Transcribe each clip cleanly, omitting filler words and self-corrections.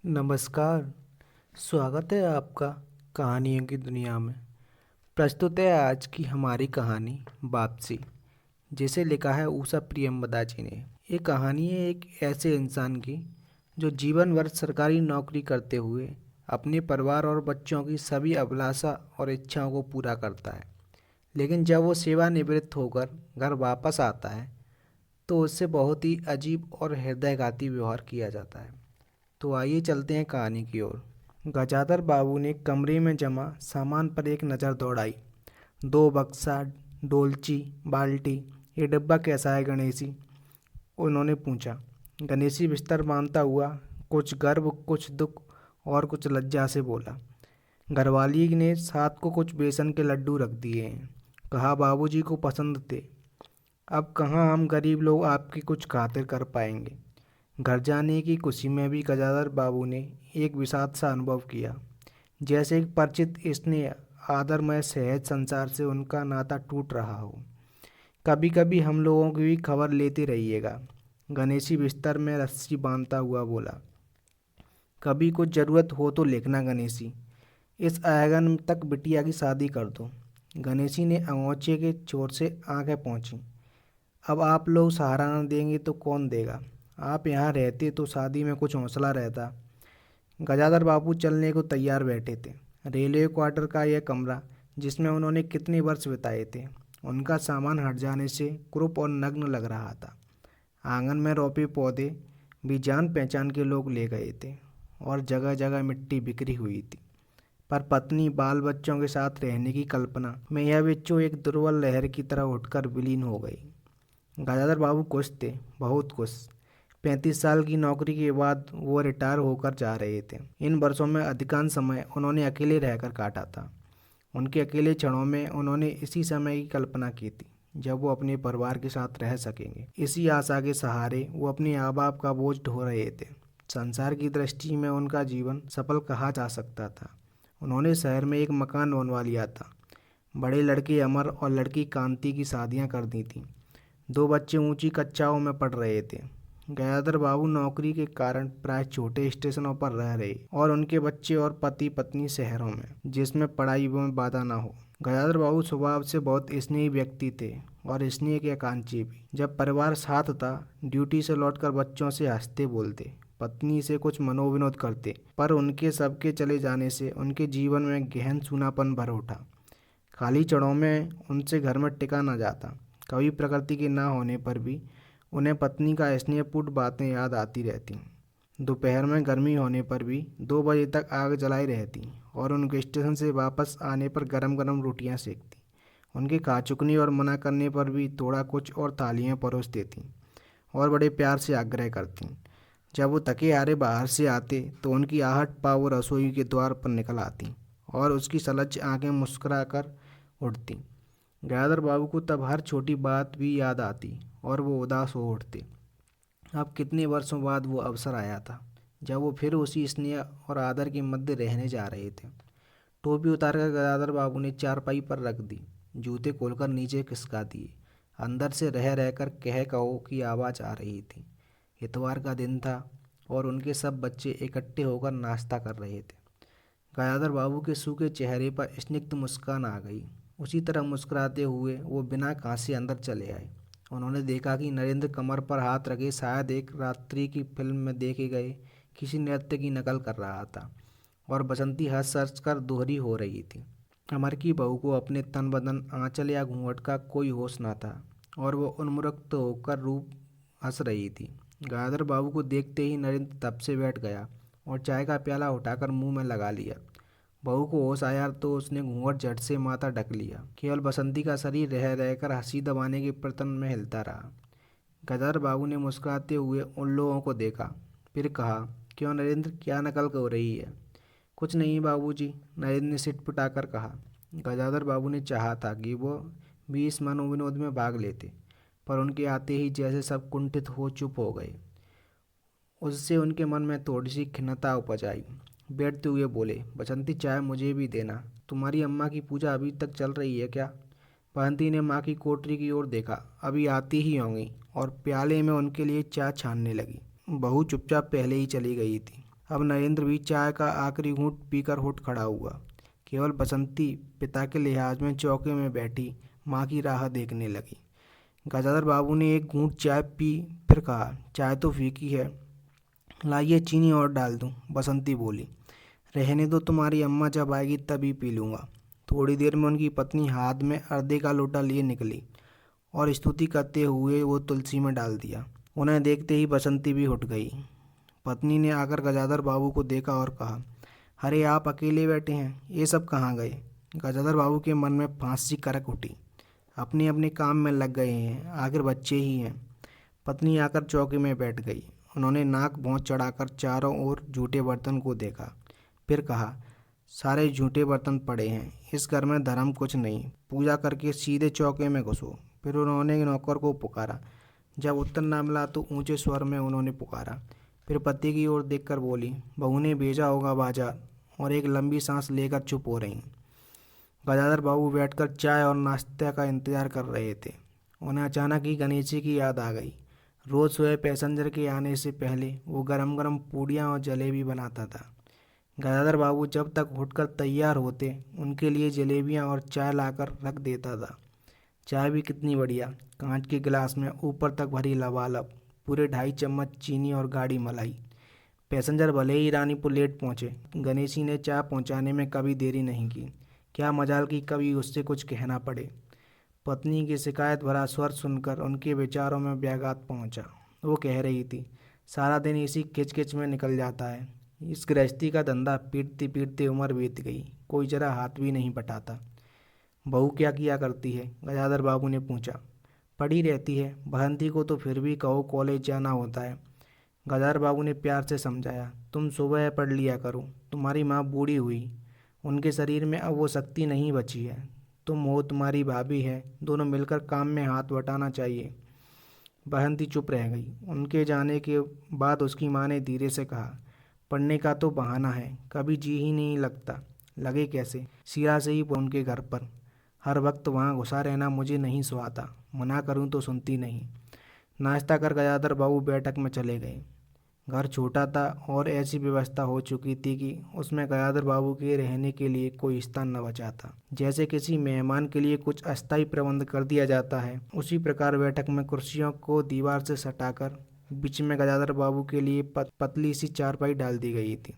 नमस्कार। स्वागत है आपका कहानियों की दुनिया में। प्रस्तुत है आज की हमारी कहानी वापसी, जिसे लिखा है उषा प्रियमवदा जी ने। ये कहानी है एक ऐसे इंसान की जो जीवन भर सरकारी नौकरी करते हुए अपने परिवार और बच्चों की सभी अभिलाषा और इच्छाओं को पूरा करता है। लेकिन जब वो सेवानिवृत्त होकर घर वापस आता है तो उससे बहुत ही अजीब और हृदयघाती व्यवहार किया जाता है। तो आइए चलते हैं कहानी की ओर। गजाधर बाबू ने कमरे में जमा सामान पर एक नज़र दौड़ाई। दो बक्सा, डोलची, बाल्टी। ये डिब्बा कैसा है गणेशी? उन्होंने पूछा। गणेशी बिस्तर बांधता हुआ कुछ गर्व, कुछ दुख और कुछ लज्जा से बोला। घरवाली ने साथ को कुछ बेसन के लड्डू रख दिए हैं, कहा बाबूजी को पसंद थे। अब कहाँ हम गरीब लोग आपकी कुछ खातिर कर पाएंगे। घर जाने की खुशी में भी गजाधर बाबू ने एक विषाद सा अनुभव किया, जैसे एक परिचित स्नेह आदरमय सहज संसार से उनका नाता टूट रहा हो। कभी कभी हम लोगों की भी खबर लेते रहिएगा, गणेशी बिस्तर में रस्सी बांधता हुआ बोला। कभी कुछ ज़रूरत हो तो लिखना गणेशी। इस आयगन तक बिटिया की शादी कर दो। गणेशी ने अंगोछे के छोर से आंखें पहुँची। अब आप लोग सहारा न देंगे तो कौन देगा? आप यहाँ रहते तो शादी में कुछ हौसला रहता। गजाधर बाबू चलने को तैयार बैठे थे। रेलवे क्वार्टर का यह कमरा, जिसमें उन्होंने कितने वर्ष बिताए थे, उनका सामान हट जाने से कुरूप और नग्न लग रहा था। आंगन में रोपे पौधे भी जान पहचान के लोग ले गए थे और जगह जगह मिट्टी बिखरी हुई थी। पर पत्नी बाल बच्चों के साथ रहने की कल्पना में यह बिच्छू एक दुर्बल लहर की तरह उठकर विलीन हो गई। गजाधर बाबू खुश थे, बहुत खुश। 35 साल की नौकरी के बाद वो रिटायर होकर जा रहे थे। इन वर्षों में अधिकांश समय उन्होंने अकेले रहकर काटा था। उनके अकेले क्षणों में उन्होंने इसी समय की कल्पना की थी जब वो अपने परिवार के साथ रह सकेंगे। इसी आशा के सहारे वो अपने माँ बाप का बोझ ढो रहे थे। संसार की दृष्टि में उनका जीवन सफल कहा जा सकता था। उन्होंने शहर में एक मकान बनवा लिया था। बड़े लड़के अमर और लड़की कांति की शादियाँ कर दी थीं। दो बच्चे ऊंची कक्षाओं में पढ़ रहे थे। गयाधर बाबू नौकरी के कारण प्राय छोटे स्टेशनों पर रह रहे और उनके बच्चे और पति पत्नी शहरों में, जिसमें पढ़ाई में बाधा ना हो। गयाधर बाबू स्वभाव से बहुत स्नेही व्यक्ति थे और स्नेह के आकांक्षी भी। जब परिवार साथ था, ड्यूटी से लौटकर बच्चों से हंसते बोलते, पत्नी से कुछ मनोविनोद करते। पर उनके सबके चले जाने से उनके जीवन में गहन सूनापन भर उठा। खाली क्षणों में उनसे घर में टिका न जाता। कभी प्रकृति के ना होने पर भी उन्हें पत्नी का स्नेहपूर्ण बातें याद आती रहती। दोपहर में गर्मी होने पर भी 2 बजे तक आग जलाई रहती और उनके स्टेशन से वापस आने पर गरम गरम रोटियां सेकती। उनके काचुकनी और मना करने पर भी थोड़ा कुछ और थालियां परोस देती और बड़े प्यार से आग्रह करती। जब वो थके हारे बाहर से आते तो उनकी आहट पा वो रसोई के द्वार पर निकल आती और उसकी सलज्ज आंखें मुस्कुरा कर उठती। गयाधर बाबू को तब हर छोटी बात भी याद आती और वो उदास हो उठते। अब कितने वर्षों बाद वो अवसर आया था जब वो फिर उसी स्नेह और आदर के मध्य रहने जा रहे थे। टोपी उतारकर गयाधर बाबू ने चारपाई पर रख दी, जूते खोलकर नीचे खिसका दिए। अंदर से रह रहकर कह कहो की आवाज़ आ रही थी। इतवार का दिन था और उनके सब बच्चे इकट्ठे होकर नाश्ता कर रहे थे। गयाधर बाबू के सूखे चेहरे पर स्निग्ध मुस्कान आ गई। उसी तरह मुस्कुराते हुए वो बिना कांसे अंदर चले आए। उन्होंने देखा कि नरेंद्र कमर पर हाथ रखे शायद एक रात्रि की फिल्म में देखे गए किसी नृत्य की नकल कर रहा था और बसंती हंस हंस कर दोहरी हो रही थी। अमर की बहू को अपने तन बदन, आंचल या घूंघट का कोई होश न था और वो उन्मुक्त होकर रूप हंस रही थी। गयाधर बाबू को देखते ही नरेंद्र तब से बैठ गया और चाय का प्याला उठाकर मुंह में लगा लिया। बहू को होश आया तो उसने घूंघट झट से माथा ढक लिया। केवल बसंती का शरीर रह रहकर हंसी दबाने के प्रयत्न में हिलता रहा। गदर बाबू ने मुस्कुराते हुए उन लोगों को देखा, फिर कहा, क्यों नरेंद्र, क्या नकल हो रही है? कुछ नहीं बाबूजी, नरेंद्र ने सिटपटाकर कहा। गजाधर बाबू ने चाहा था कि वो भी इस मनोविनोद में भाग लेते, पर उनके आते ही जैसे सब कुंठित हो चुप हो गए। उससे उनके मन में थोड़ी सी खिन्नता उपज आई। बैठते हुए बोले, बसंती चाय मुझे भी देना। तुम्हारी अम्मा की पूजा अभी तक चल रही है क्या? बसंती ने माँ की कोठरी की ओर देखा। अभी आती ही होंगी, और प्याले में उनके लिए चाय छानने लगी। बहू चुपचाप पहले ही चली गई थी। अब नरेंद्र भी चाय का आखिरी घूंट पीकर उठ खड़ा हुआ। केवल बसंती पिता के लिहाज में चौके में बैठी माँ की राह देखने लगी। गजाधर बाबू ने एक घूंट चाय पी, फिर कहा, चाय तो फीकी है, लाइए चीनी और डाल दूं। बसंती बोली, रहने दो, तुम्हारी अम्मा जब आएगी तभी पी लूँगा। थोड़ी देर में उनकी पत्नी हाथ में अर्धे का लोटा लिए निकली और स्तुति करते हुए वो तुलसी में डाल दिया। उन्हें देखते ही बसंती भी उठ गई। पत्नी ने आकर गजाधर बाबू को देखा और कहा, अरे आप अकेले बैठे हैं, ये सब कहाँ गए? गजाधर बाबू के मन में फांसी करक उठी। अपने अपने काम में लग गए हैं, आखिर बच्चे ही हैं। पत्नी आकर चौकी में बैठ गई। उन्होंने नाक भौं चढ़ाकर चारों ओर झूठे बर्तन को देखा, फिर कहा, सारे झूठे बर्तन पड़े हैं, इस घर में धर्म कुछ नहीं, पूजा करके सीधे चौके में घुसो। फिर उन्होंने नौकर को पुकारा। जब उत्तर न मिला तो ऊंचे स्वर में उन्होंने पुकारा। फिर पति की ओर देखकर बोली, बहू ने भेजा होगा बाजार। और एक लंबी सांस लेकर चुप हो रही। गजाधर बाबू बैठकर चाय और नाश्ते का इंतजार कर रहे थे। उन्हें अचानक ही गणेशी की याद आ गई। रोज़ सुबह पैसेंजर के आने से पहले वो गरम गरम पूड़ियाँ और जलेबी बनाता था। गजाधर बाबू जब तक उठकर तैयार होते उनके लिए जलेबियाँ और चाय लाकर रख देता था। चाय भी कितनी बढ़िया, कांच के गिलास में ऊपर तक भरी लबालब, पूरे 2.5 चम्मच चीनी और गाढ़ी मलाई। पैसेंजर भले ही रानीपुर लेट पहुँचे, गणेशी ने चाय पहुँचाने में कभी देरी नहीं की। क्या मजाल कि कभी उससे कुछ कहना पड़े। पत्नी की शिकायत भरा स्वर सुनकर उनके विचारों में व्याघात पहुँचा। वो कह रही थी, सारा दिन इसी खिचखिच में निकल जाता है। इस गृहस्थी का धंधा पीटते पीटते उम्र बीत गई, कोई जरा हाथ भी नहीं बटाता। बहू क्या किया करती है? गजाधर बाबू ने पूछा। पड़ी रहती है, बहंती को तो फिर भी कहो कॉलेज जाना होता है। गजाधर बाबू ने प्यार से समझाया, तुम सुबह पढ़ लिया करो, तुम्हारी माँ बूढ़ी हुई, उनके शरीर में अब वो शक्ति नहीं बची है। तुम हो, तुम्हारी भाभी है, दोनों मिलकर काम में हाथ बटाना चाहिए। बहंती चुप रह गई। उनके जाने के बाद उसकी माँ ने धीरे से कहा, पढ़ने का तो बहाना है, कभी जी ही नहीं लगता। लगे कैसे? सिरा से ही उनके घर पर, हर वक्त वहाँ घुसा रहना मुझे नहीं सुहाता, मना करूँ तो सुनती नहीं। नाश्ता कर गजाधर बाबू बैठक में चले गए। घर छोटा था और ऐसी व्यवस्था हो चुकी थी कि उसमें गजाधर बाबू के रहने के लिए कोई स्थान न बचा था। जैसे किसी मेहमान के लिए कुछ अस्थायी प्रबंध कर दिया जाता है, उसी प्रकार बैठक में कुर्सियों को दीवार से सटाकर बीच में गजाधर बाबू के लिए पतली सी चारपाई डाल दी गई थी।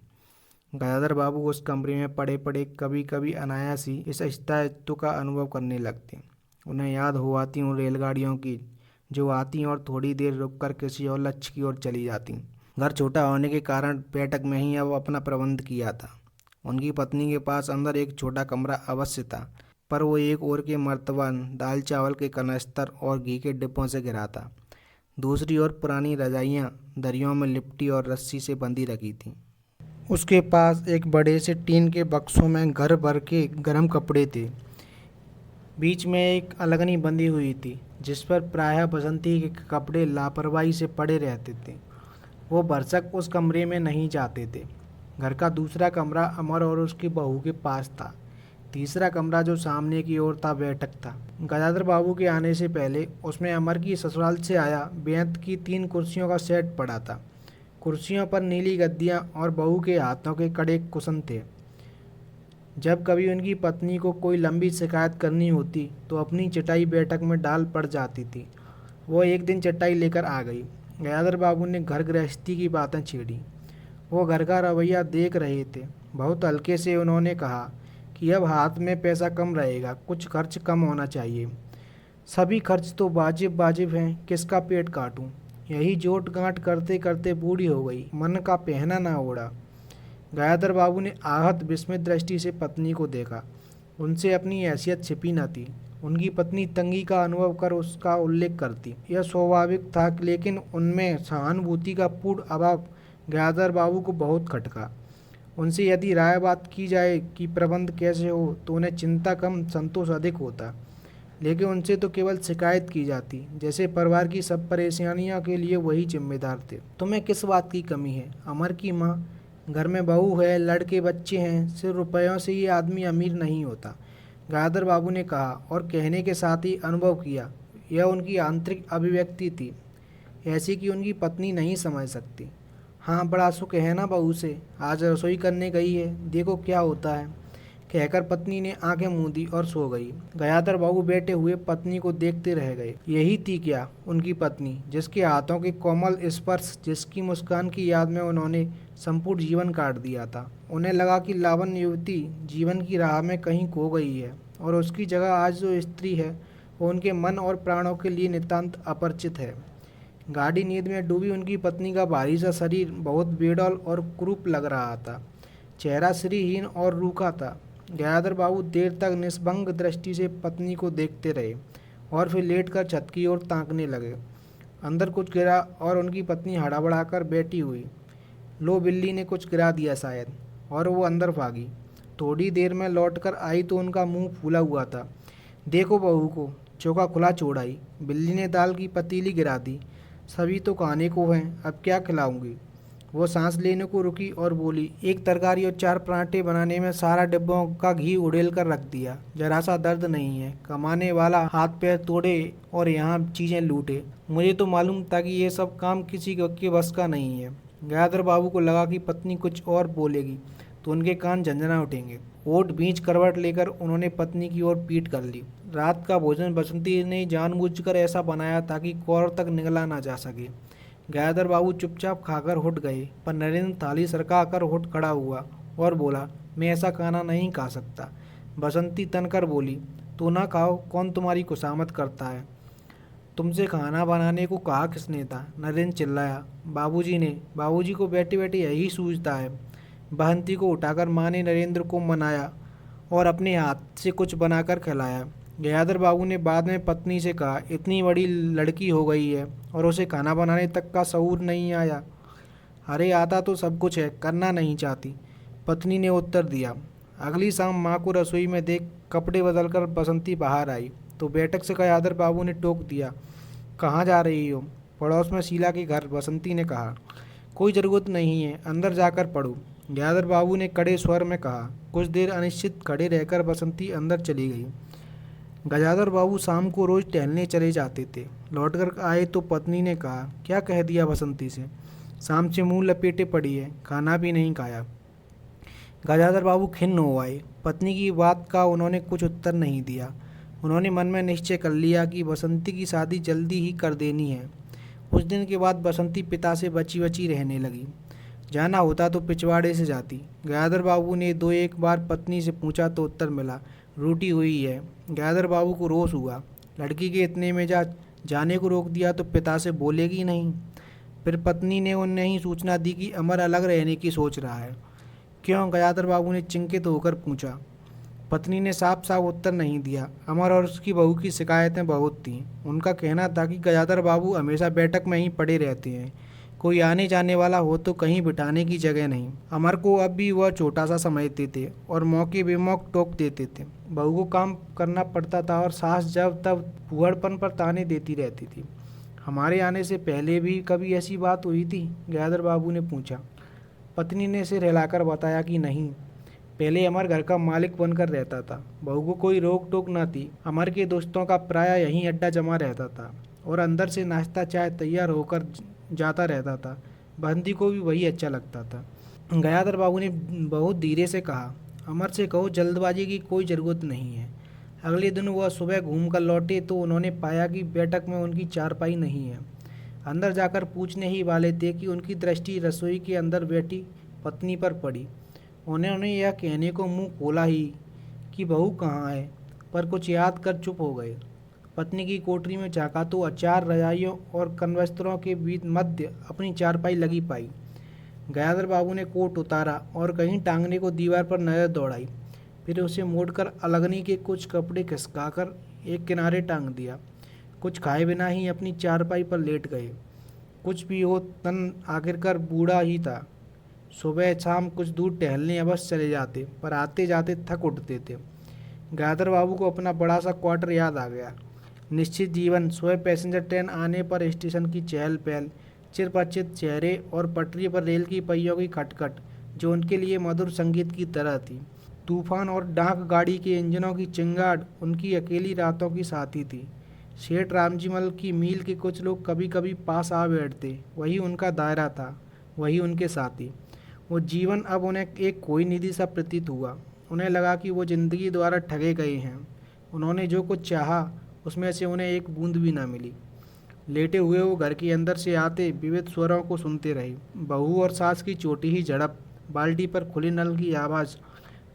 गजाधर बाबू उस कमरे में पड़े पड़े कभी कभी अनायास ही इस स्थायित्व का अनुभव करने लगते। उन्हें याद हो आती उन रेलगाड़ियों की जो आती और थोड़ी देर रुककर किसी और लक्ष्य की ओर चली जाती। घर छोटा होने के कारण बैठक में ही अब अपना प्रबंध किया था। उनकी पत्नी के पास अंदर एक छोटा कमरा अवश्य था, पर वो एक ओर के मर्तबान, दाल चावल के कनस्तर और घी के डिब्बों से घिरा था। दूसरी ओर पुरानी रजाइयाँ दरियों में लिपटी और रस्सी से बंधी रखी थीं। उसके पास एक बड़े से टीन के बक्सों में घर भर के गर्म कपड़े थे। बीच में एक अलगनी बंधी हुई थी जिस पर प्रायः बसंती के कपड़े लापरवाही से पड़े रहते थे। वो भरसक उस कमरे में नहीं जाते थे। घर का दूसरा कमरा अमर और उसकी बहू के पास था। तीसरा कमरा जो सामने की ओर था बैठक था। गजाधर बाबू के आने से पहले उसमें अमर की ससुराल से आया बेंत की 3 कुर्सियों का सेट पड़ा था। कुर्सियों पर नीली गद्दियाँ और बहू के हाथों के कड़े कुशन थे। जब कभी उनकी पत्नी को कोई लंबी शिकायत करनी होती तो अपनी चटाई बैठक में डाल पड़ जाती थी। वो एक दिन चटाई लेकर आ गई। गयाधर बाबू ने घर गृहस्थी की बातें छेड़ी। वो घर का रवैया देख रहे थे। बहुत हल्के से उन्होंने कहा कि अब हाथ में पैसा कम रहेगा, कुछ खर्च कम होना चाहिए। सभी खर्च तो वाजिब वाजिब हैं, किसका पेट काटूं? यही जोट गांठ करते करते बूढ़ी हो गई, मन का पहना ना ओढ़ा। गयाधर बाबू ने आहत विस्मित दृष्टि से पत्नी को देखा। उनसे अपनी हैसियत छिपी न थी। उनकी पत्नी तंगी का अनुभव कर उसका उल्लेख करती, यह स्वाभाविक था, लेकिन उनमें सहानुभूति का पूर्ण अभाव गयाधर बाबू को बहुत खटका। उनसे यदि राय बात की जाए कि प्रबंध कैसे हो तो उन्हें चिंता कम संतोष अधिक होता, लेकिन उनसे तो केवल शिकायत की जाती, जैसे परिवार की सब परेशानियों के लिए वही जिम्मेदार थे। तुम्हें किस बात की कमी है? अमर की माँ, घर में बहू है, लड़के बच्चे हैं, सिर्फ रुपयों से ये आदमी अमीर नहीं होता, गयाधर बाबू ने कहा और कहने के साथ ही अनुभव किया। यह उनकी आंतरिक अभिव्यक्ति थी, ऐसी कि उनकी पत्नी नहीं समझ सकती। हाँ, बड़ा सुख है ना बहू से, आज रसोई करने गई है, देखो क्या होता है, कहकर पत्नी ने आंखें मूंदी और सो गई। गयाधर बाबू बैठे हुए पत्नी को देखते रह गए। यही थी क्या उनकी पत्नी, जिसके हाथों के कोमल स्पर्श, जिसकी मुस्कान की याद में उन्होंने संपूर्ण जीवन काट दिया था। उन्हें लगा कि लावण्य युवती जीवन की राह में कहीं खो गई है और उसकी जगह आज जो स्त्री है वो उनके मन और प्राणों के लिए नितांत अपरिचित है। गाढ़ी नींद में डूबी उनकी पत्नी का भारी सा शरीर बहुत बेडौल और कुरूप लग रहा था। चेहरा श्रीहीन और रूखा था। गयाधर बाबू देर तक निष्भंग दृष्टि से पत्नी को देखते रहे और फिर लेटकर छत की ओर ताकने लगे। अंदर कुछ गिरा और उनकी पत्नी हड़बड़ाकर बैठी हुई। लो, बिल्ली ने कुछ गिरा दिया शायद, और वो अंदर भागी। थोड़ी देर में लौटकर आई तो उनका मुंह फूला हुआ था। देखो बहू को, चौका खुला छोड़ आई, बिल्ली ने दाल की पतीली गिरा दी। सभी तो खाने को हैं, अब क्या खिलाऊंगी। वो सांस लेने को रुकी और बोली, एक तरकारी और 4 पराठे बनाने में सारा डिब्बों का घी उड़ेल कर रख दिया। जरा सा दर्द नहीं है, कमाने वाला हाथ पैर तोड़े और यहाँ चीज़ें लूटे। मुझे तो मालूम था कि ये सब काम किसी के बस का नहीं है। गयाधर बाबू को लगा कि पत्नी कुछ और बोलेगी तो उनके कान झंझना उठेंगे। ओट बीच करवट लेकर उन्होंने पत्नी की ओर पीठ कर ली। रात का भोजन बसंती ने जानबूझकर ऐसा बनाया ताकि कौर तक निगला ना जा सके। गयाधर बाबू चुपचाप खाकर उठ गए, पर नरेंद्र थाली सरका कर उठ खड़ा हुआ और बोला, मैं ऐसा खाना नहीं खा सकता। बसंती तनकर बोली, तो ना खाओ, कौन तुम्हारी खुशामद करता है। तुमसे खाना बनाने को कहा किसने था, नरेंद्र चिल्लाया। बाबूजी ने। बाबूजी को बैठे बैठे यही सूझता है। बहंती को उठाकर माँ ने नरेंद्र को मनाया और अपने हाथ से कुछ बनाकर खिलाया। गयाधर बाबू ने बाद में पत्नी से कहा, इतनी बड़ी लड़की हो गई है और उसे खाना बनाने तक का शऊर नहीं आया। अरे आता तो सब कुछ है, करना नहीं चाहती, पत्नी ने उत्तर दिया। अगली शाम माँ को रसोई में देख कपड़े बदलकर बसंती बाहर आई तो बैठक से गयाधर बाबू ने टोक दिया, कहाँ जा रही हो। पड़ोस में शीला के घर, बसंती ने कहा। कोई ज़रूरत नहीं है, अंदर जाकर पढ़ो, गयाधर बाबू ने कड़े स्वर में कहा। कुछ देर अनिश्चित खड़े रहकर बसंती अंदर चली गई। गजाधर बाबू शाम को रोज टहलने चले जाते थे। लौटकर आए तो पत्नी ने कहा, क्या कह दिया बसंती से, शाम से मुंह लपेटे पड़ी है, खाना भी नहीं खाया। गजाधर बाबू खिन्न हो आए। पत्नी की बात का उन्होंने कुछ उत्तर नहीं दिया। उन्होंने मन में निश्चय कर लिया कि बसंती की शादी जल्दी ही कर देनी है। कुछ दिन के बाद बसंती पिता से बची बची रहने लगी। जाना होता तो पिछवाड़े से जाती। गयाधर बाबू ने 2-1 बार पत्नी से पूछा तो उत्तर मिला, रूठी हुई है। गयाधर बाबू को रोष हुआ। लड़की के इतने में जाने को रोक दिया तो पिता से बोलेगी नहीं। फिर पत्नी ने उन्हें ही सूचना दी कि अमर अलग रहने की सोच रहा है। क्यों, गयाधर बाबू ने चिंतित होकर पूछा। पत्नी ने साफ साफ उत्तर नहीं दिया। अमर और उसकी बहू की शिकायतें बहुत थीं। उनका कहना था कि गयाधर बाबू हमेशा बैठक में ही पड़े रहते हैं, कोई आने जाने वाला हो तो कहीं बिठाने की जगह नहीं। अमर को अब भी वह छोटा सा समझते थे और मौके बेमौके टोक देते थे। बहू को काम करना पड़ता था और सास जब तब फूहड़पन पर ताने देती रहती थी। हमारे आने से पहले भी कभी ऐसी बात हुई थी, गयाधर बाबू ने पूछा। पत्नी ने सिर हिलाकर बताया कि नहीं, पहले अमर घर का मालिक बनकर रहता था, बहू को कोई रोक टोक न थी। अमर के दोस्तों का प्राय यहीं अड्डा जमा रहता था और अंदर से नाश्ता चाय तैयार होकर जाता रहता था। बंदी को भी वही अच्छा लगता था। गयाधर बाबू ने बहुत धीरे से कहा, अमर से कहो जल्दबाजी की कोई ज़रूरत नहीं है। अगले दिन वह सुबह घूम कर लौटे तो उन्होंने पाया कि बैठक में उनकी चारपाई नहीं है। अंदर जाकर पूछने ही वाले थे कि उनकी दृष्टि रसोई के अंदर बैठी पत्नी पर पड़ी। उन्होंने यह कहने को मुंह खोला ही कि बहू कहाँ है, पर कुछ याद कर चुप हो गए। पत्नी की कोठरी में झाँका तो अचार रजाइयों और कन्वस्त्रों के बीच मध्य अपनी चारपाई लगी पाई। गयाधर बाबू ने कोट उतारा और कहीं टांगने को दीवार पर नज़र दौड़ाई, फिर उसे मोड़कर अलगनी के कुछ कपड़े खिसकाकर एक किनारे टांग दिया। कुछ खाए बिना ही अपनी चारपाई पर लेट गए। कुछ भी हो, तन आखिरकार बूढ़ा ही था। सुबह शाम कुछ दूर टहलने अवश्य चले जाते, पर आते जाते थक उठते थे। गयाधर बाबू को अपना बड़ा सा क्वार्टर याद आ गया। निश्चित जीवन, सुबह पैसेंजर ट्रेन आने पर स्टेशन की चहल पहल, चिरपरिचित चेहरे और पटरी पर रेल की पहियों की खटखट जो उनके लिए मधुर संगीत की तरह थी। तूफान और डाक गाड़ी के इंजनों की चिंगाड़ उनकी अकेली रातों की साथी थी। सेठ रामजीमल की मील के कुछ लोग कभी कभी पास आ बैठते, वही उनका दायरा था। वही उनके साथी। वो जीवन अब उन्हें एक कोई निधि सा प्रतीत हुआ। उन्हें लगा कि वो जिंदगी द्वारा ठगे गए हैं। उन्होंने जो कुछ चाहा उसमें से उन्हें एक बूंद भी ना मिली। लेटे हुए वो घर के अंदर से आते विविध स्वरों को सुनते रहे। बहू और सास की छोटी ही झड़प, बाल्टी पर खुले नल की आवाज़,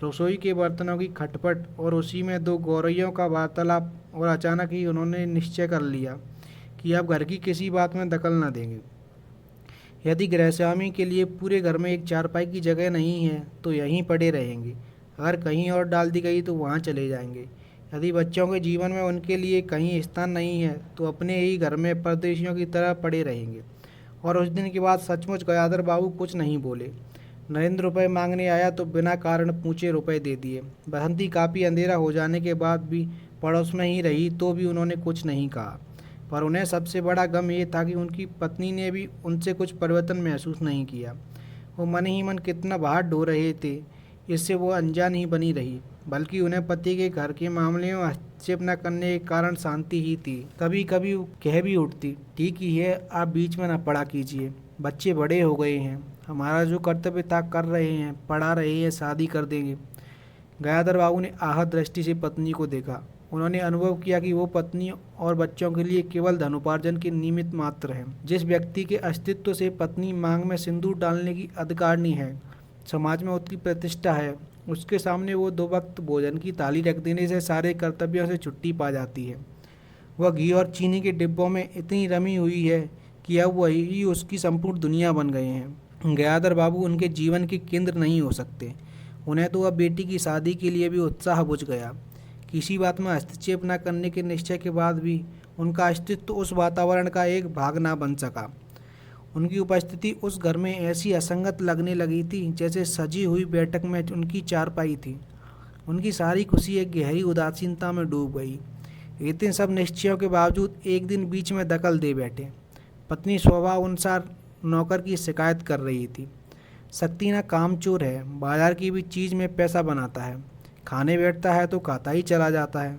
रसोई के बर्तनों की खटपट और उसी में दो गौरैयों का वार्तालाप। और अचानक ही उन्होंने निश्चय कर लिया कि अब घर की किसी बात में दखल न देंगे। यदि गृहस्वामी के लिए पूरे घर में एक चारपाई की जगह नहीं है तो यहीं पड़े रहेंगे। अगर कहीं और डाल दी गई तो वहाँ चले जाएंगे। यदि बच्चों के जीवन में उनके लिए कहीं स्थान नहीं है तो अपने ही घर में परदेशियों की तरह पड़े रहेंगे। और उस दिन के बाद सचमुच गयाधर बाबू कुछ नहीं बोले। नरेंद्र रुपए मांगने आया तो बिना कारण पूछे रुपए दे दिए। बसंती काफ़ी अंधेरा हो जाने के बाद भी पड़ोस में ही रही तो भी उन्होंने कुछ नहीं कहा। पर उन्हें सबसे बड़ा गम ये था कि उनकी पत्नी ने भी उनसे कुछ परिवर्तन महसूस नहीं किया। वो मन ही मन कितना बाहर ढो रहे थे, इससे वो अनजान ही बनी रही। बल्कि उन्हें पति के घर के मामले में हस्तक्षेप न करने के कारण शांति ही थी। कभी कभी वो कह भी उठती, ठीक ही है, आप बीच में न पड़ा कीजिए। बच्चे बड़े हो गए हैं, हमारा जो कर्तव्य था कर रहे हैं, पढ़ा रहे हैं, शादी कर देंगे। गयाधर बाबू ने आहत दृष्टि से पत्नी को देखा। उन्होंने अनुभव किया कि वो पत्नी और बच्चों के लिए केवल धनोपार्जन के निमित्त मात्र हैं। जिस व्यक्ति के अस्तित्व से पत्नी मांग में सिंदूर डालने की अधिकारिणी है, समाज में उसकी प्रतिष्ठा है, उसके सामने वो 2 वक्त भोजन की थाली रख देने से सारे कर्तव्यों से छुट्टी पा जाती है। वह घी और चीनी के डिब्बों में इतनी रमी हुई है कि अब वही उसकी संपूर्ण दुनिया बन गए हैं। गयाधर बाबू उनके जीवन के केंद्र नहीं हो सकते। उन्हें तो अब बेटी की शादी के लिए भी उत्साह बुझ गया। किसी बात में हस्तक्षेप न करने के निश्चय के बाद भी उनका अस्तित्व उस वातावरण का एक भाग ना बन सका। उनकी उपस्थिति उस घर में ऐसी असंगत लगने लगी थी जैसे सजी हुई बैठक में उनकी चारपाई थी। उनकी सारी खुशी एक गहरी उदासीनता में डूब गई। इतने सब निश्चयों के बावजूद एक दिन बीच में दखल दे बैठे। पत्नी स्वभाव अनुसार नौकर की शिकायत कर रही थी। शक्ति ना कामचोर है, बाजार की भी चीज़ में पैसा बनाता है, खाने बैठता है तो खाता ही चला जाता है।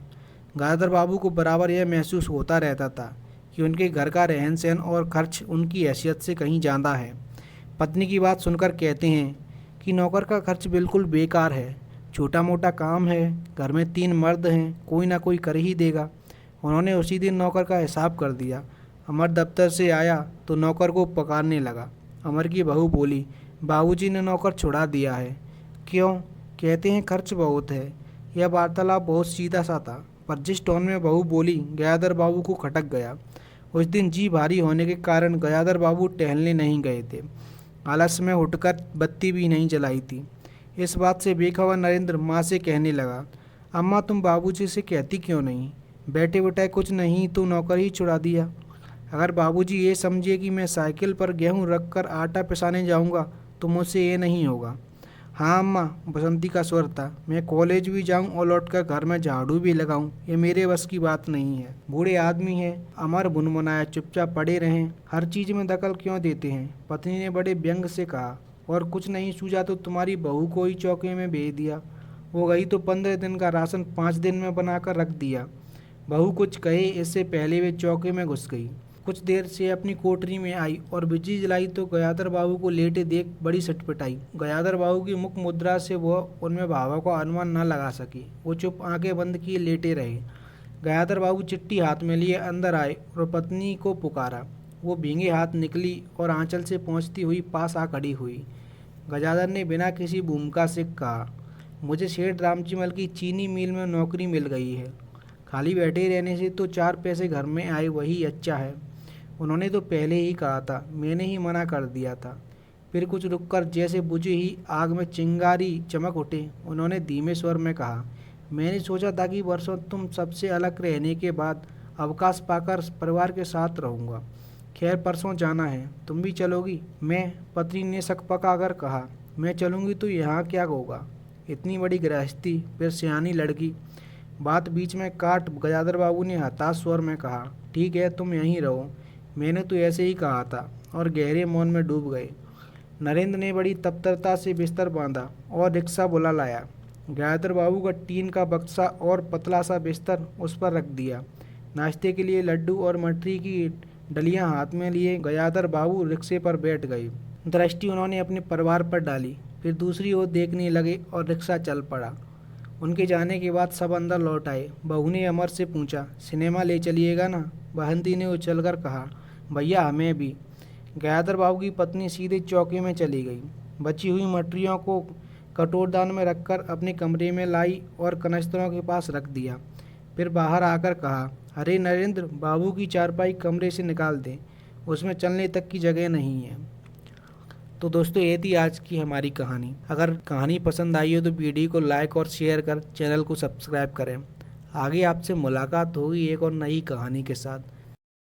गयाधर बाबू को बराबर यह महसूस होता रहता था कि उनके घर का रहन सहन और खर्च उनकी हैसियत से कहीं ज़्यादा है। पत्नी की बात सुनकर कहते हैं कि नौकर का खर्च बिल्कुल बेकार है, छोटा मोटा काम है, घर में 3 मर्द हैं, कोई ना कोई कर ही देगा। उन्होंने उसी दिन नौकर का हिसाब कर दिया। अमर दफ्तर से आया तो नौकर को पकारने लगा। अमर की बहू बोली, बाबूजी ने नौकर छुड़ा दिया है। क्यों? कहते हैं खर्च बहुत है। यह वार्तालाप बहुत सीधा सा था, पर जिस टोन में बहू बोली गयाधर बाबू को खटक गया। उस दिन जी भारी होने के कारण गयाधर बाबू टहलने नहीं गए थे। आलस में उठकर बत्ती भी नहीं जलाई थी। इस बात से बेखबर नरेंद्र माँ से कहने लगा, अम्मा तुम बाबूजी से कहती क्यों नहीं? बैठे बिठाए कुछ नहीं तो नौकर ही छुड़ा दिया। अगर बाबूजी ये समझे कि मैं साइकिल पर गेहूँ रख कर आटा पिसाने जाऊँगा तो मुझसे ये नहीं होगा। हाँ अम्मा, बसंती का स्वर था, मैं कॉलेज भी जाऊं और लौटकर घर में झाड़ू भी लगाऊं, ये मेरे बस की बात नहीं है। बूढ़े आदमी हैं। अमर भुनभुनाया, चुपचाप पड़े रहें, हर चीज़ में दखल क्यों देते हैं? पत्नी ने बड़े व्यंग से कहा। और कुछ नहीं सूझा तो तुम्हारी बहू को ही चौके में भेज दिया। वो गई तो 15 दिन का राशन 5 दिन में बनाकर रख दिया। बहू कुछ कहे इससे पहले वे चौके में घुस गई। कुछ देर से अपनी कोठरी में आई और बिजली जलाई तो गयाधर बाबू को लेटे देख बड़ी सटपटाई। गयाधर बाबू की मुख मुद्रा से वह उनमें भावों का अनुमान न लगा सकी। वो चुप आंखें बंद किए लेटे रहे। गयाधर बाबू चिट्ठी हाथ में लिए अंदर आए और पत्नी को पुकारा। वो भींगे हाथ निकली और आंचल से पहुंचती हुई पास आ खड़ी हुई। गजाधर ने बिना किसी भूमिका से कहा, मुझे सेठ रामचीमल की चीनी मिल में नौकरी मिल गई है। खाली बैठे रहने से तो 4 पैसे घर में आए वही अच्छा है। उन्होंने तो पहले ही कहा था, मैंने ही मना कर दिया था। फिर कुछ रुककर जैसे बुझी ही आग में चिंगारी चमक उठे, उन्होंने धीमे स्वर में कहा, मैंने सोचा था कि वर्षों तुम सबसे अलग रहने के बाद अवकाश पाकर परिवार के साथ रहूँगा। खैर परसों जाना है, तुम भी चलोगी? मैं, पत्नी ने शक पकाकर कहा, मैं चलूँगी तो यहाँ क्या होगा? इतनी बड़ी गृहस्थी, फिर सियानी लड़की। बात बीच में काट गजाधर बाबू ने हताश स्वर में कहा, ठीक है तुम यहीं रहो, मैंने तो ऐसे ही कहा था। और गहरे मौन में डूब गए। नरेंद्र ने बड़ी तत्परता से बिस्तर बांधा और रिक्शा बुला लाया। गयाधर बाबू का टीन का बक्सा और पतला सा बिस्तर उस पर रख दिया। नाश्ते के लिए लड्डू और मठरी की डलियां हाथ में लिए गयाधर बाबू रिक्शे पर बैठ गए। दृष्टि उन्होंने अपने परिवार पर डाली, फिर दूसरी ओर देखने लगे और रिक्शा चल पड़ा। उनके जाने के बाद सब अंदर लौट आए। बहू ने अमर से पूछा, सिनेमा ले चलिएगा ना? बहंती ने उछलकर कहा, भैया हमें भी। गयाधर बाबू की पत्नी सीधे चौके में चली गई। बची हुई मटरियों को कटोरदान में रखकर अपने कमरे में लाई और कनस्तरों के पास रख दिया। फिर बाहर आकर कहा, अरे नरेंद्र, बाबू की चारपाई कमरे से निकाल दें, उसमें चलने तक की जगह नहीं है। तो दोस्तों, ये थी आज की हमारी कहानी। अगर कहानी पसंद आई हो तो वीडियो को लाइक और शेयर कर चैनल को सब्सक्राइब करें। आगे आपसे मुलाकात होगी एक और नई कहानी के साथ।